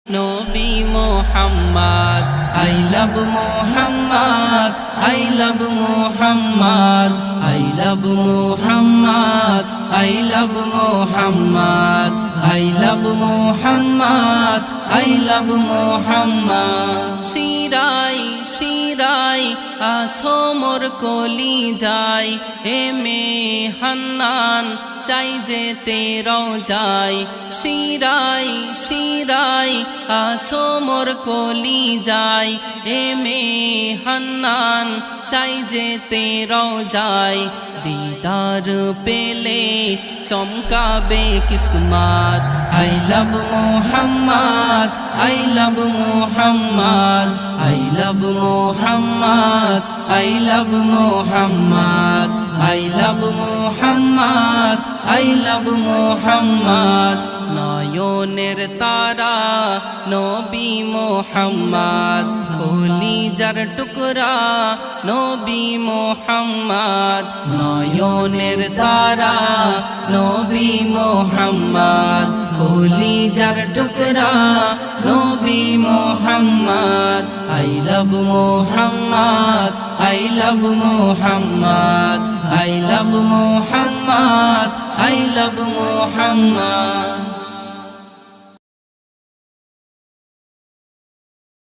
নবী Mohammad I love Muhammad I love Muhammad I love Muhammad I love Muhammad I love Muhammad I love Muhammad শিরাই শিরাই আছো মোর কলি যায় হে মে হান্নান চাই যেতে রওজায় শিরাই শিরাই আছো মোর কলি যায় হে মে হান্নান চাই যেতে রওজায় দিদার পেলে চমকাবে কিসমত I love Muhammad I love Muhammad I love Muhammad I love Muhammad I love Muhammad I love Muhammad নয়নের তারা নবী মোহাম্মদ কলিজার টুকরা নবী মোহাম্মদ নয়নের তারা নবী মোহাম্মদ কলিজার টুকরা নবী Mohammad I love Muhammad I love Muhammad I love Muhammad I love Muhammad